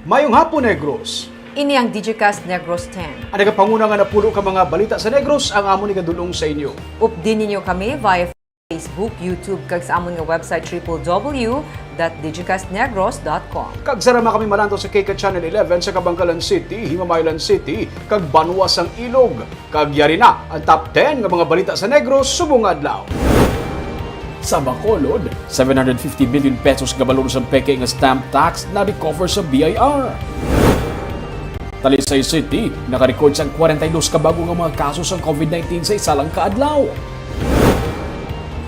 Mayong hapon, Negros. Ini ang Digicast Negros X. Ang nagapanguna nga napulo ka mga balita sa Negros ang amon nga dulong sa inyo. Updin ninyo kami via Facebook, YouTube, kag sa amon nga website www.digicastnegros.com. Kag sarama kami malanto sa Kika Channel 11 sa Kabangkalan City, Himamaylan City, kag Banuas ang Ilog. Kag yari na ang top 10 nga mga balita sa Negros subong adlaw. Sa Bacolod, 750 billion pesos nga balon sa peke nga stamp tax na recover sa BIR. Talisay City, nakarecord sa 42 kabago nga mga kaso sa COVID-19 sa isa lang kaadlaw.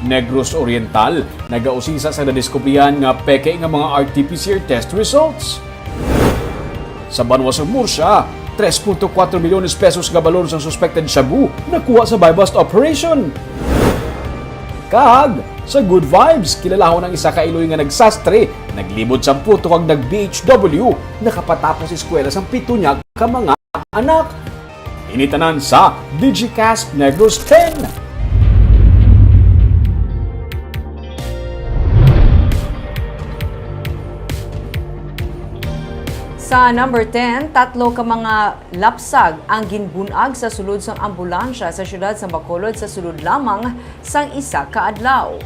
Negros Oriental, nagausisa sa nadiskubrihan nga peke nga mga RT-PCR test results. Sa Banuas ng Murcia, 3.4 milyones pesos nga balon sa suspected shabu nakuha sa buy-bust operation. Kag, sa Good Vibes, kilalahon ng isa ka Iloy nga nagsastre, naglibot sa puto kag nag-BHW, nakapatapos eskwela sa pito niya ka mga anak. Initanan sa Digicast Negros X. Sa number 10, tatlo ka mga lapsag ang ginbunag sa sulod sang ambulansya sa siyudad sa Bacolod sa sulod lamang sang isa ka adlaw.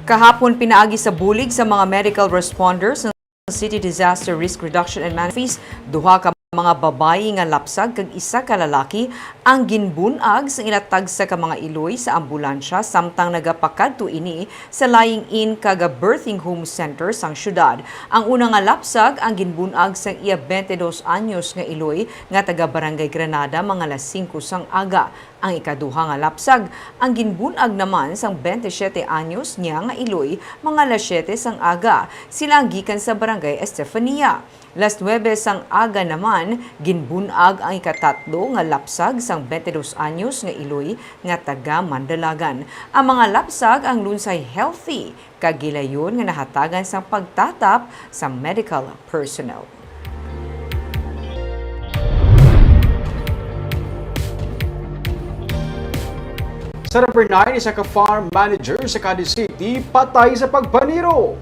Kahapon pinaagi sa bulig sa mga medical responders ng City Disaster Risk Reduction and Management, duha ka mga babayi nga lapsag kag isa ka lalaki ang ginbunag sa ilatag sa ka mga Iloy sa ambulansya samtang nagapakadto ini sa lying-in kag birthing home center sang syudad. Ang una nga lapsag ang ginbunag sang iya 22 anyos nga Iloy nga taga Barangay Granada mga alas 5 sang aga. Ang ikaduha nga lapsag ang ginbunag naman sang 27 anyos niya nga Iloy mga alas 7 sang aga. Sila ang gikan sa Barangay Estefania. Last Huwebes sang aga naman, ginbunag ang ikatatlo nga lapsag sang 22 anyos nga Iloy nga taga Mandalagan. Ang mga lapsag ang lunsay healthy, kagilayon nga nahatagan sang pagtatap sa medical personnel. Sa number 9, isa ka farm manager sa Cadiz City, patay sa pagpaniro.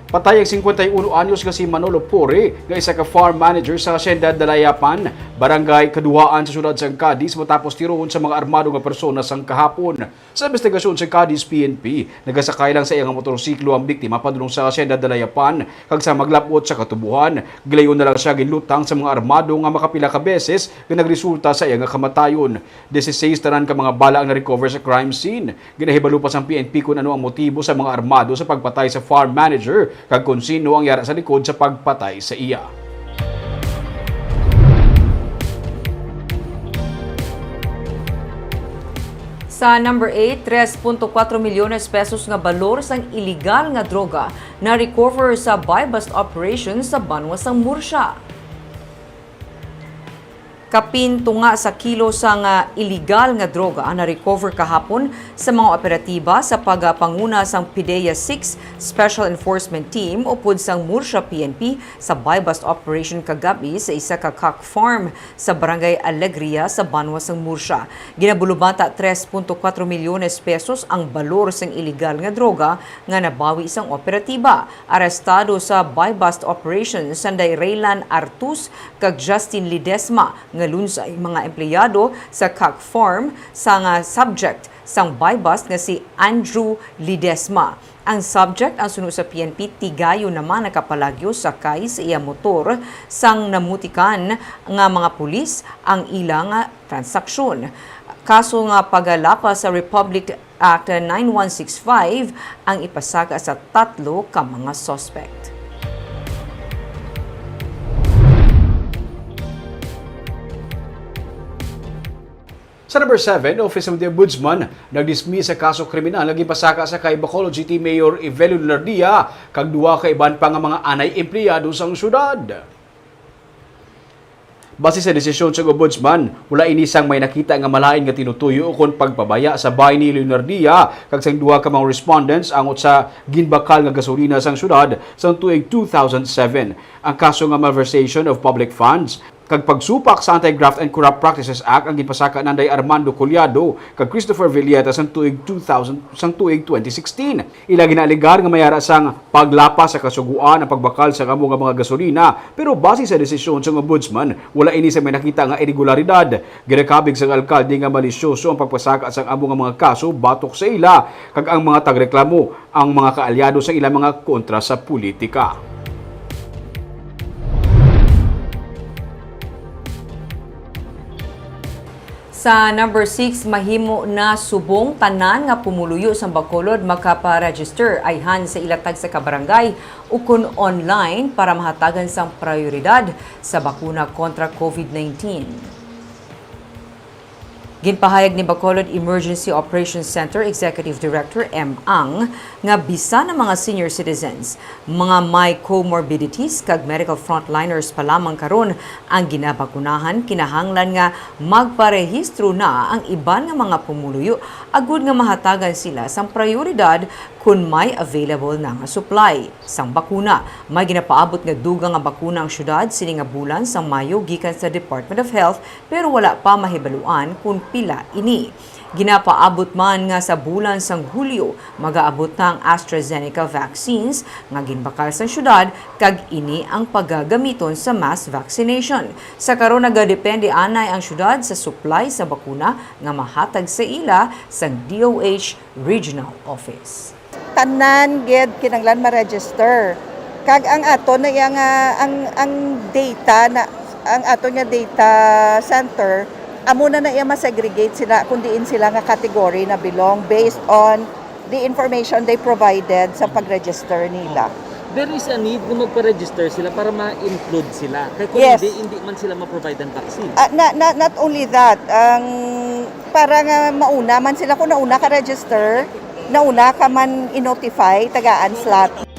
Patay ang 51 anyos nga si Manolo Pore, nga isa ka farm manager sa Hacienda Dalayapan, barangay Kaduhaan sa syudad sang Cadiz matapos tiroon sa mga armado nga persona sang kahapon. Sa investigasyon sa Cadiz PNP, nagasakay lang sa iyang motorsiklo ang biktima padulong sa Hacienda Dalayapan, kag sa maglapot sa katubuhan, gilayon na lang siya ginlutang sa mga armado nga makapila ka beses nga nagresulta sa iyang kamatayon. 16 tanan ka mga bala ang na-recover sa crime scene. Ginahibalo pa sang PNP kung ano ang motibo sa mga armado sa pagpatay sa farm manager kag kung sino ang yara sa likod sa pagpatay sa iya. Sa number 8, 3.4 milyones pesos nga balor sang illegal nga droga na recover sa buy-bust operation sa Banuas ng Murcia. Kapin tunga sa kilo sang illegal nga droga ang na-recover kahapon sa mga operatiba sa pagpanguna sang PIDEA 6 Special Enforcement Team upod sang Murcia PNP sa buy-bust operation kagabi sa isa ka cock farm sa Barangay Alegria sa Banuas ng Murcia. Ginabulubata 3.4 milyones pesos ang balor sang illegal nga droga nga nabawi isang operatiba. Arestado sa buy-bust operation sanday Raylan Artus kag Justin Lidesma nga lunsay mga empleyado sa cock farm sa nga subject sang buy-bust nga si Andrew Lidesma. Ang subject ang suno sa PNP tigayo naman nakapalagyo sakay sa iya motor sang namutikan nga mga pulis ang ilang transaksyon. Kaso nga pagalapas sa Republic Act 9165 ang ipasaka sa tatlo ka mga suspect. Sa number 7, Office of the Ombudsman nagdismiss sa kaso kriminal nga gipasaka sa kay Bacolod City Mayor Evelio Lunardia kag duha ka iban pa nga mga anay empleyado sang syudad. Base sa desisyon sa Ombudsman, wala inisang may nakita nga malain nga tinutuyo kon pagpabaya sa bahay ni Lunardia kag sang duha ka mga respondents angot sa ginbakal nga gasolina sang syudad sang tuig 2007. Ang kaso nga malversation of public funds kag pagsupak sa Anti-Graft and Corrupt Practices Act ang gipasaka nanday Armando Collado kag Christopher Villeta sang tuig 2016. Ila ginaaligar nga mayara sang paglapas sa kasuguan ang pagbakal sa amo nga mga gasolina, pero base sa desisyon sa ombudsman, wala ini sa may nakita nga irregularidad. Ginakabig sa alkalde nga malisyoso ang pagpasaka sa amo nga mga kaso batok sa ila kag ang mga tagreklamo ang mga kaalyado sa ilang mga kontra sa politika. Sa number 6, mahimo na subong tanan nga pumuluyo sa Bacolod makapa-register ayhan sa ilatag sa kabarangay ukon online para mahatagan sang prioridad sa bakuna kontra COVID-19. Ginpahayag ni Bacolod Emergency Operations Center Executive Director M. Ang nga bisan ng mga senior citizens, mga may comorbidities kag medical frontliners pa lamang karon ang ginabakunahan, kinahanglan nga magparehistro na ang iban nga mga pumuluyo agud nga mahatagan sila sang prioridad kung may available na nga supply sang bakuna. May ginapaabot nga dugang nga bakuna ang syudad sini nga bulan sa Mayo gikan sa Department of Health pero wala pa mahibaluan kung pila ini. Ginapaabot man nga sa bulan sang Hulyo magaabot na ang AstraZeneca vaccines nga ginbakal sa syudad kag ini ang paggagamiton sa mass vaccination. Sa karon nagadepende anay ang syudad sa supply sa bakuna nga mahatag sa ila sang DOH Regional Office. Tanan gid kinanglan ma-register. Kag ang ato na ang data na ang ato nga data center amo na iya ma-segregate sila kung diin sila nga category na belong based on the information they provided sa pag-register nila. There is a need na magpa-register sila para ma-include sila. Kaya kung Yes. hindi man sila ma-provide ng vaccine. Not only that, para nga mauna man sila kung nauna ka register, nauna ka man i-notify, tagaan slot.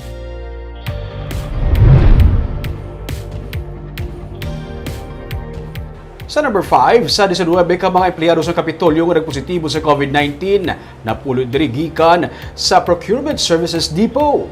Sa number 5, sa 19 ka mga empleyado sa Kapitolyo nga nagpositibo sa COVID-19 napulot diri gikan sa Procurement Services Depot.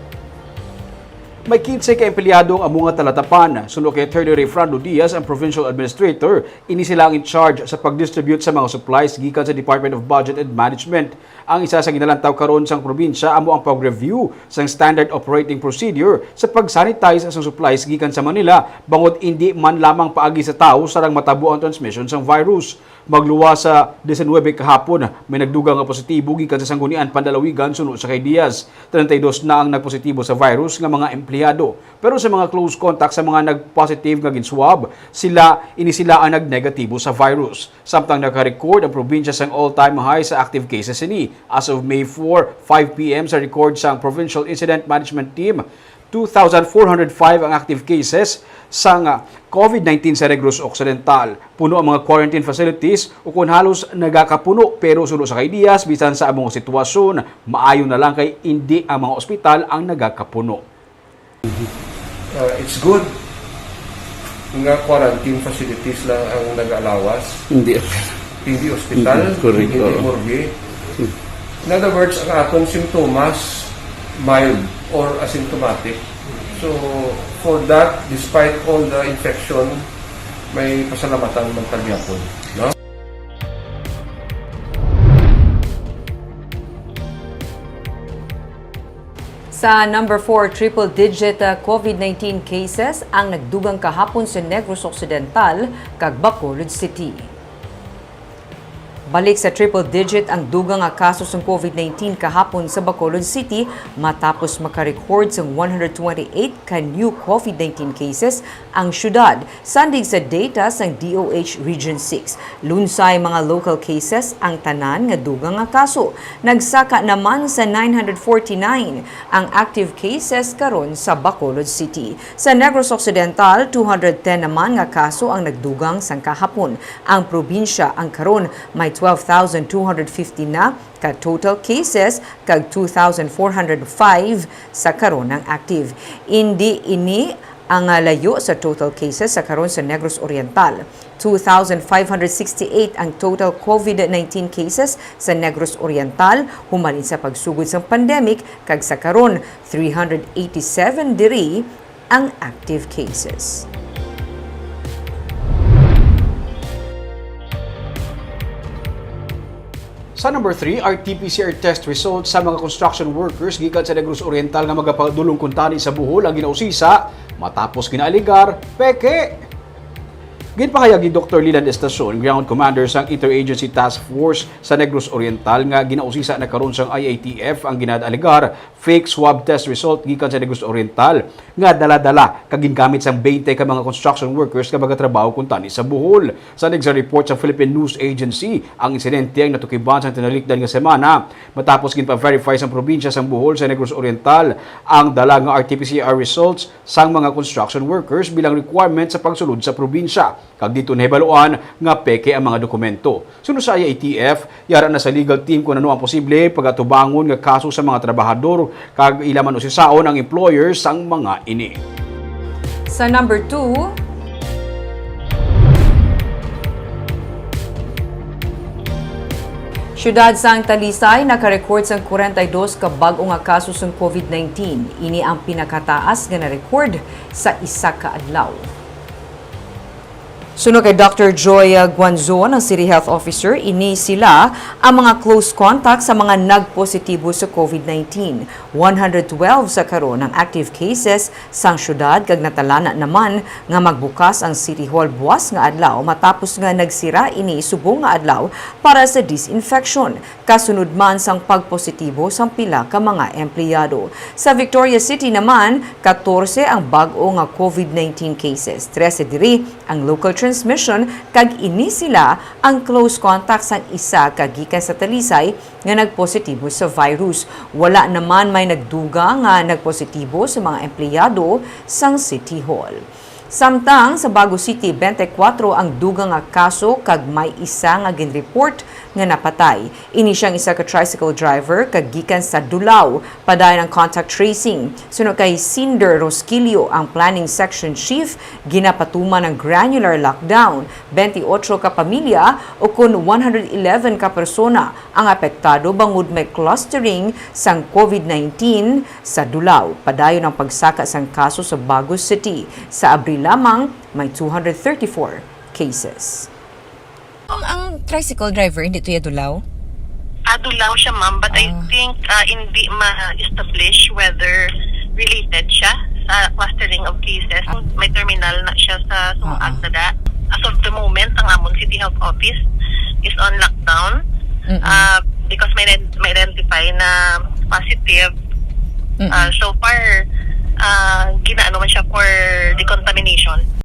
May 15 ka empleyado ang among talatapan. Suno kay Attorney Refrando Diaz, ang Provincial Administrator, ini sila ang in charge sa pag-distribute sa mga supplies gikan sa Department of Budget and Management. Ang isa sa ginalantaw karon sang probinsya amo ang pag-review sang Standard Operating Procedure sa pag-sanitize sa supplies gikan sa Manila bangod hindi man lamang paagi sa tao sarang matabo ang transmission sang virus. Magluwa sa 19 kahapon, may nagdugang nga positibo gikan sa Sanggunian Pandalawigan suno sa kay Diaz. 32 na ang nagpositibo sa virus nga mga empleyado. Pero sa mga close contact sa mga nag-positive nga ginswab, sila ang nag-negatibo sa virus. Samtang naka-record ang probinsya sang all-time high sa active cases ini. As of May 4, 5 p.m. sa record sang Provincial Incident Management Team, 2,405 ang active cases sang COVID-19 sa Negros Occidental. Puno ang mga quarantine facilities o kung halos nagakapuno pero suno sa kay Diaz bisan sa among sitwasyon, maayo na lang kay hindi ang mga ospital ang nagakapuno. It's good nga quarantine facilities lang ang nag-alawas. Hindi ospital, Correct. hindi morgue. In other words, ang atong simptomas mild or asymptomatic. So, for that, despite all the infection, may pasalamatan man tagyapon. No? Sa number 4, triple-digit COVID-19 cases ang nagdugang kahapon sa Negros Occidental kag Bacolod City. Balik sa triple-digit ang dugang nga kaso sa COVID-19 kahapon sa Bacolod City matapos makarecord sa 128 ka new COVID-19 cases ang syudad. Sandig sa data sa DOH Region 6. Lunsay mga local cases ang tanan nga dugang nga kaso. Nagsaka naman sa 949 ang active cases karon sa Bacolod City. Sa Negros Occidental, 210 naman nga kaso ang nagdugang sang kahapon. Ang probinsya ang karon may 12,250 na ka total cases kag 2,405 sa karon ang active. Hindi ini ang layo sa total cases sa karon sa Negros Oriental. 2,568 ang total COVID-19 cases sa Negros Oriental humalin sa pagsugod sa pandemic kag sa karon 387 diri ang active cases. Sa number 3, RT-PCR test results sa mga construction workers gikan sa Negros Oriental nga magapadulong kuntani sa Bohol ang ginausisa matapos ginaaligar peke. Ginpahayag ni Dr. Lilan Estacion, Ground Commander sang Interagency Task Force sa Negros Oriental nga ginausisa na karon sang IATF ang ginadaligar fake swab test result gikan sa Negros Oriental nga dala-dala kag gingamit sang 20 ka mga construction workers nga magatrabaho kuntani sa Bohol. Sa nagsa report sa Philippine News Agency, ang insidente ang natukiban sa tinalikdan nga semana matapos ginpa-verify sang probinsya sang Bohol sa Negros Oriental ang dala nga RT-PCR results sang mga construction workers bilang requirement sa pagsulod sa probinsya. Kag dito nahibaluan nga peke ang mga dokumento. Sunod sa IATF, yara na sa legal team kung ano ang posible pagatubangon nga kaso sa mga trabahador kag ilaman usisaon ang employers sang mga ini. Sa number 2, Siyudad sang Talisay nakarecord sang 42 ka bag-o nga kaso sang COVID-19. Ini ang pinakataas nga na-record sa isa ka adlaw. Suno kay Dr. Joy Guanzon, ang City Health Officer, ini sila ang mga close contact sa mga nagpositibo sa COVID-19. 112 sa karon ang active cases sang syudad kag natalana naman nga magbukas ang City Hall buwas nga adlaw matapos nga nagsira ini subong nga adlaw para sa disinfection. Kasunod man sang pagpositibo sang pila ka mga empleyado. Sa Victoria City naman, 14 ang bag-o nga COVID-19 cases. 13 diri ang local transmission kag ini sila ang close contact sang isa kagikan sa Talisay nga nagpositibo sa virus. Wala naman may nagduga nga nagpositibo sa mga empleyado sang City Hall. Samtang sa Bago City, 24 ang dugang nga kaso kag may isa nga ginreport nga napatay. Ini siyang isa ka tricycle driver kag gikan sa Dulao, padayon ang contact tracing. Sunod kay Cinder Rosquillo, ang planning section chief, ginapatuman ng granular lockdown. 28 ka pamilya o kun 111 ka persona ang apektado bangod may clustering sang COVID-19 sa Dulao. Padayon ang pagsaka sang kaso sa Bago City. Sa Abril lamang, may 234 cases. Ang tricycle driver, hindi ito Dulao? Dulao siya, ma'am. But I think hindi ma-establish whether related siya sa clustering of cases. May terminal na siya sa Agdada. As of the moment, ang amon City Health Office is on lockdown because may identify na positive. So far, ginaano man siya for decontamination.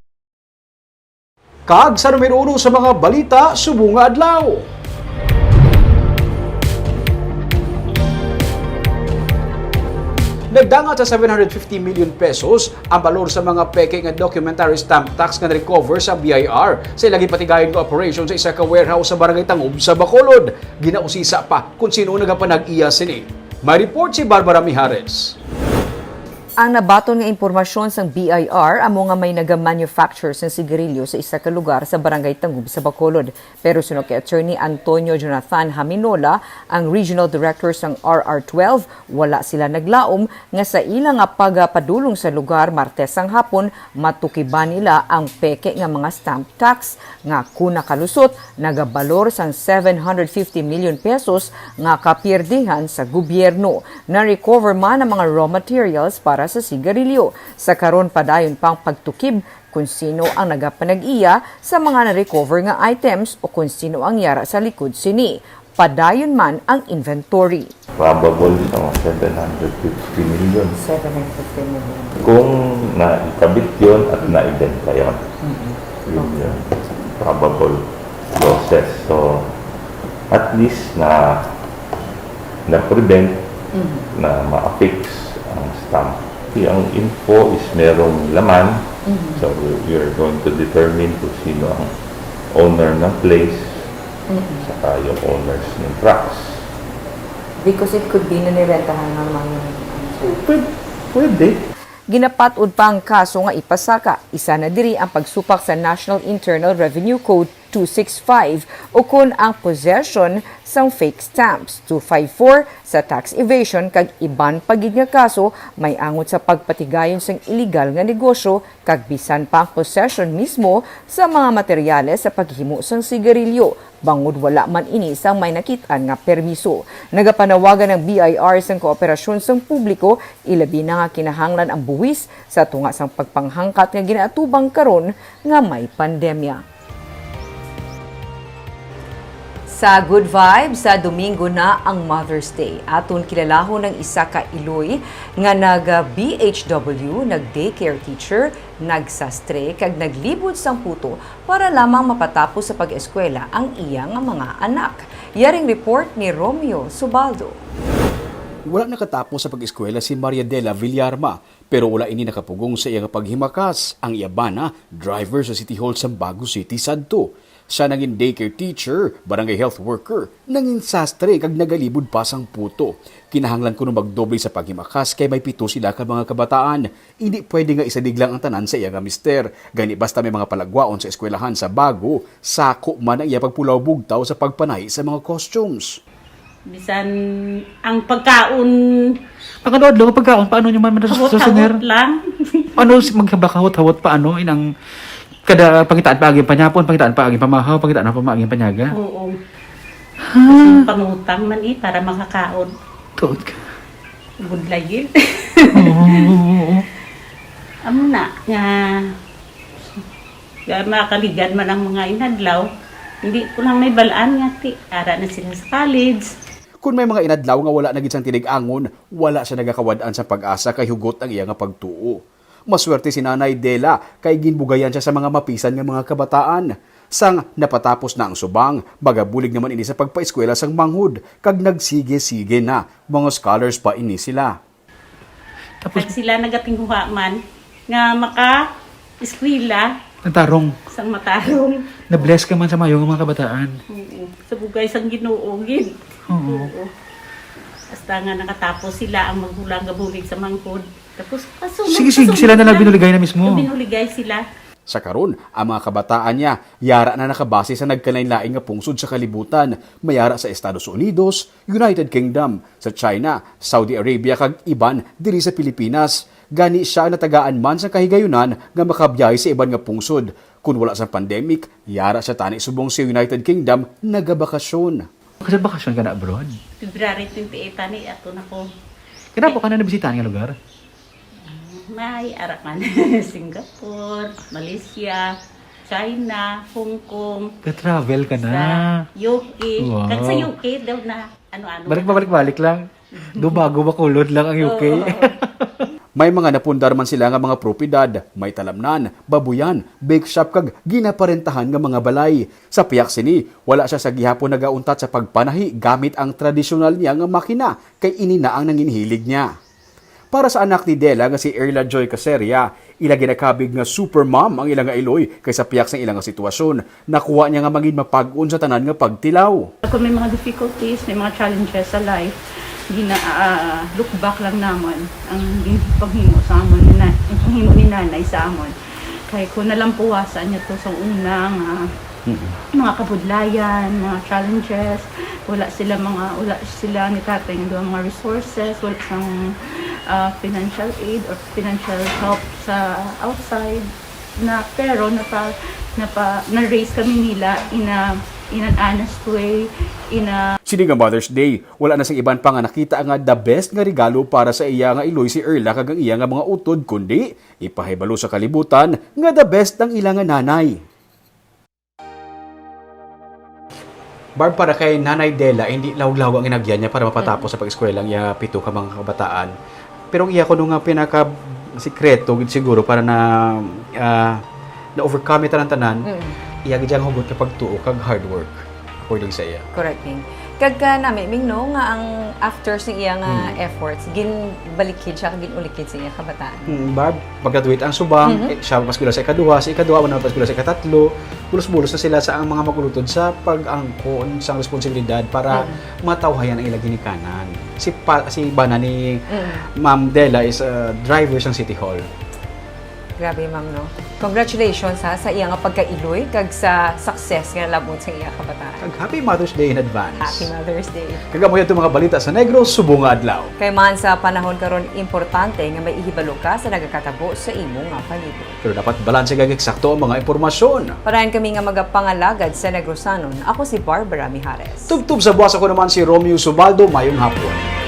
Kag sa numero 1 sa mga balita, subong nga adlaw. Nagdangat sa 750 million pesos ang balor sa mga peke nga documentary stamp tax nga recover sa BIR sa ilaging patigayon nga operation sa isa ka warehouse sa Barangay Tangob sa Bacolod. Ginausisa pa kung sino nagapanag-iya sini. May report si Barbara Mijares. Ang nabaton nga impormasyon sang BIR amo nga may naga-manufacture sang sigarilyo sa isa ka lugar sa Barangay Tangob sa Bacolod. Pero suno kay Attorney Antonio Jonathan Haminola, ang Regional Director sang RR12, wala sila naglaom nga sa ilang nga pagpadulong sa lugar Martes ang hapon matukiban nila ang peke nga mga stamp tax nga kuna kalusot nagabalor sang 750 million pesos nga kapierdihan sa gobyerno. Na-recover man ang mga raw materials para sa sigarilyo. Sa karon padayon pang pagtukib kung sino ang nagapanag-iya sa mga na-recover nga items o kung sino ang yara sa likod sini. Padayon man ang inventory. Probable sa 750 million. 750 million. Kung naikabit yun at naibenta yun. Yun yun. Probable losses. So, at least na-prevent na ma-affix ang stamp. Ang info is merong laman. So, we're going to determine kung sino ang owner ng place saka yung owners ng trucks. Because it could be na nirentahan ng mga... Pwede. Ginapatud pa ang kaso nga ipasaka. Isa na diri ang pagsupak sa National Internal Revenue Code 265 ukon ang possession sang fake stamps. 254 sa tax evasion kag iban pagid nga kaso may angot sa pagpatigayon sang illegal nga negosyo kag bisan pa ang possession mismo sa mga materyales sa paghimo sang sigarilyo bangod wala man ini sang may nakitaan nga permiso. Nagapanawagan ng BIR sang kooperasyon sang publiko ilabi na nga kinahanglan ang buwis sa tunga sang pagpanghangkat nga ginaatubang karon nga may pandemya. Sa Good Vibes, sa Domingo na ang Mother's Day. Aton kilalahon ng isa ka Iloy nga nag-BHW, nag-daycare teacher, nagsastre, kag naglibot sang puto para lamang mapatapos sa pag-eskwela ang iyang mga anak. Yaring report ni Romeo Subaldo. Wala nakatapos sa pag-eskwela si Maria Dela Villarma, pero wala ini nakapugong sa iyang paghimakas. Ang iyabana, driver sa City Hall sa Bago City, Sadto. Siya naging daycare teacher, barangay health worker, nanging sastre kag nagalibod pa sang puto. Kinahanglan ko nung magdoble sa paghimakas kay may 7 sila ka mga kabataan. Hindi pwede nga isadig lang ang tanan sa iya nga mister. Gani basta may mga palagwaon sa eskwelahan sa Bago, sako man ang iya pagpulaw bugtaw sa pagpanahi sa mga costumes. Bisan ang pagkaon Ang ano adlaw pagkaon paano nyo man hawot lang. Ano magkabakahot-hawot paano inang kada pangitaan pa aging panyapon, pangitaan pa aging pamahaw, pangitaan pa aging panyaga. Oo. Kasi pangutang man para makakaon. Tuod ka. Budlayil. Oo. Amo na nga makaligan man ang mga inadlaw. Hindi ko lang may balaan nga ti. Ara na sila sa college. Kung may mga inadlaw nga wala na gid sang tinig-angon, wala siya nagakawad-an sa pag-asa kay hugot ang iya nga pagtuo. Maswerte si Nanay Dela kay ginbugayan siya sa mga mapisan nga mga kabataan. Sang napatapos na ang subang, bagabulig naman ini sa pagpaeskwela sang manghud, kag nagsige-sige na. Mga scholars pa ini sila. Tapos sila nagatinghuha man nga maka-eskwela Nagtarong. sang matarong. Na-bless ka man sa mayong mga kabataan. Oo. Sa bugay sang Ginoo gid. Oo. Basta nga nakatapos sila ang maghulang gabulig sa manghud. Tapos kasunod. Sige, sila na lang binuligay na mismo. Binuligay sila. Sa karon, ang mga kabataan niya, yara na nakabase sa nagkalain-laing nga pungsod sa kalibutan, mayara sa Estados Unidos, United Kingdom, sa China, Saudi Arabia kag iban diri sa Pilipinas. Gani siya ang natagaan man sa kahigayunan nga makabiyahe sa iban nga pungsod. Kung wala sa pandemic, yara siya tani subong sa United Kingdom nagabakasyon. Kasi bakasyon ka na abroad. February 28 ni ato na ko. Kaya po ka na nabisitahan nga lugar? May arakan. Singapore, Malaysia, China, Hong Kong, Ka-travel ka na. sa UK. Wow. Kag sa UK daw na ano-ano. Balik lang. Bago bakulod lang ang UK. May mga napundar man sila nga mga propiedad, may talamnan, babuyan, bake shop kag ginaparentahan nga mga balay. Sa piyak sini, wala siya sa gihapon nagauntat sa pagpanahi gamit ang tradisyonal niya nga makina kay ini na ang nanginhilig niya. Para sa anak ni Dela nga si Erla Joy Caseria, ila ginakabig nga super mom ang ilang nga iloy kaysa piyak sa ilang nga sitwasyon. Nakuha niya nga mangin mapag-on sa tanan nga pagtilaw. Kung may mga difficulties, may mga challenges sa life, look back lang naman ang paghimo sa amon ni nanay sa amon. Kaya kung nalampuwasan niya to sa unang mga kabudlayan, mga challenges, wala sila ni tatay ng mga resources, wala sang financial aid or financial help sa outside na pero na-raise kami nila in an honest way, Sini nga Mother's Day, wala na sa iban pa nga nakita nga the best nga regalo para sa iya nga iloy si Erla kag ang iya nga mga utod kundi ipahibalo sa kalibutan nga the best ang ilang nga nanay. Barb, para kay Nanay Dela, hindi lawlaw ang inagyan niya para mapatapos sa pag-eskwela ang iya 7 ka mga kabataan. Pero iya ko nung nga pinaka-sikreto siguro para na overcome ita ng tanan, iya gyang hugot kapag tuo kag hard work according sa iya. Correct, Ming. Kag nami, Ming, no, nga ang after sa iyang efforts, ginbalikid siya, ginulikid sa iyang kabataan. Barb, pag-graduate ang subang, siya paskula sa ikaduha, wala paskula sa ikatatlo, bulos-bulos na sila sa ang mga magulutod sa pag-angkon sa responsibilidad para matawhayan ang ilang ginikanan. Si Bana ni Ma'am Dela is a driver sa City Hall. Grabe, ma'am, no? Congratulations ha sa iyang pagkailoy kag sa success nga labot sa iyang kabataan. Kag Happy Mother's Day in advance. Happy Mother's Day. Kagamoy itong mga balita sa Negros, subong nga adlaw. Kay man sa panahon karon importante nga may ihibalo ka sa nagakatabo sa imo nga palibot. Pero dapat balanse kag eksakto ang mga impormasyon. Parayan kami nga magapangalagad sa Negrosanon. Ako si Barbara Mijares. Tubtub sa buwas ako naman si Romeo Subaldo, mayong hapon.